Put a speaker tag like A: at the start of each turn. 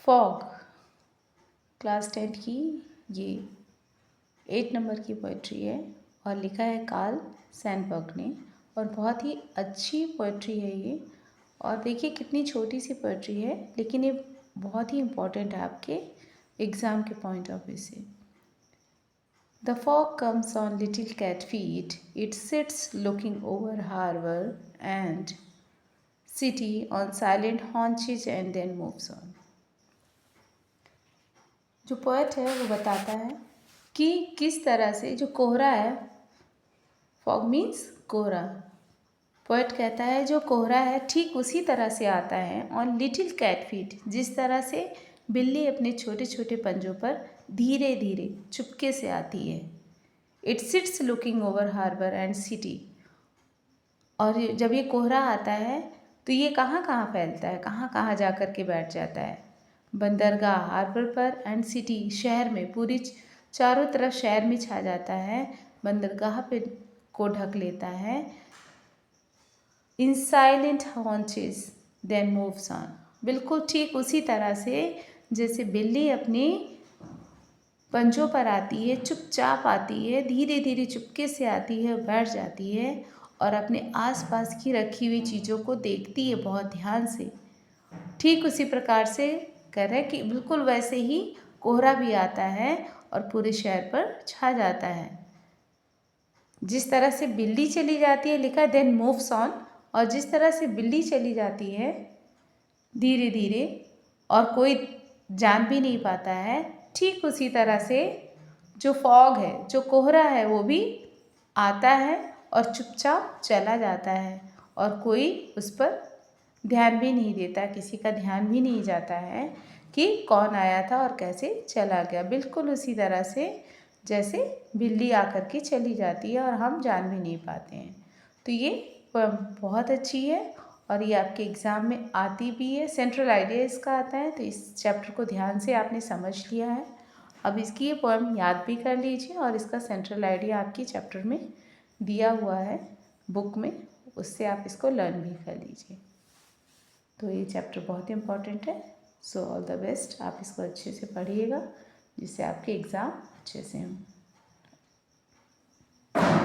A: Fog class 10 की ये 8 number की पोइट्री है और लिखा है कार्ल सैनबर्ग ने और बहुत ही अच्छी पोइट्री है ये। और देखिए कितनी छोटी सी पोइट्री है लेकिन ये बहुत ही इम्पोर्टेंट है आपके एग्ज़ाम के पॉइंट ऑफ व्यू से। The fog comes on little cat feet. It sits looking over harbor and city on silent haunches and then moves on. जो पोएट है वो बताता है कि किस तरह से जो कोहरा है, फॉग मीन्स कोहरा, पोएट कहता है जो कोहरा है ठीक उसी तरह से आता है ऑन लिटिल कैट फीट, जिस तरह से बिल्ली अपने छोटे छोटे पंजों पर धीरे धीरे चुपके से आती है। It sits looking over harbour and city, और जब ये कोहरा आता है तो ये कहाँ कहाँ फैलता है, कहाँ कहाँ जा कर के बैठ जाता है। बंदरगाह हार्बर पर एंड सिटी शहर में, पूरी चारों तरफ शहर में छा जाता है, बंदरगाह पे को ढक लेता है। In silent haunches then moves on, बिल्कुल ठीक उसी तरह से जैसे बिल्ली अपनी पंजों पर आती है, चुपचाप आती है, धीरे धीरे चुपके से आती है, बैठ जाती है और अपने आसपास की रखी हुई चीज़ों को देखती है बहुत ध्यान से। ठीक उसी प्रकार से कह रहे कि बिल्कुल वैसे ही कोहरा भी आता है और पूरे शहर पर छा जाता है। जिस तरह से बिल्ली चली जाती है, लिखा देन मूव्स ऑन, और जिस तरह से बिल्ली चली जाती है धीरे धीरे और कोई जान भी नहीं पाता है, ठीक उसी तरह से जो फॉग है, जो कोहरा है, वो भी आता है और चुपचाप चला जाता है और कोई उस पर ध्यान भी नहीं देता, किसी का ध्यान भी नहीं जाता है कि कौन आया था और कैसे चला गया। बिल्कुल उसी तरह से जैसे बिल्ली आकर के चली जाती है और हम जान भी नहीं पाते हैं। तो ये पोएम बहुत अच्छी है और ये आपके एग्ज़ाम में आती भी है, सेंट्रल आइडिया इसका आता है। तो इस चैप्टर को ध्यान से आपने समझ लिया है। अब इसकी ये पोएम याद भी कर लीजिए और इसका सेंट्रल आइडिया आपकी चैप्टर में दिया हुआ है बुक में, उससे आप इसको लर्न भी कर लीजिए। तो ये चैप्टर बहुत इम्पॉर्टेंट है। सो ऑल द बेस्ट, आप इसको अच्छे से पढ़िएगा जिससे आपके एग्ज़ाम अच्छे से हों।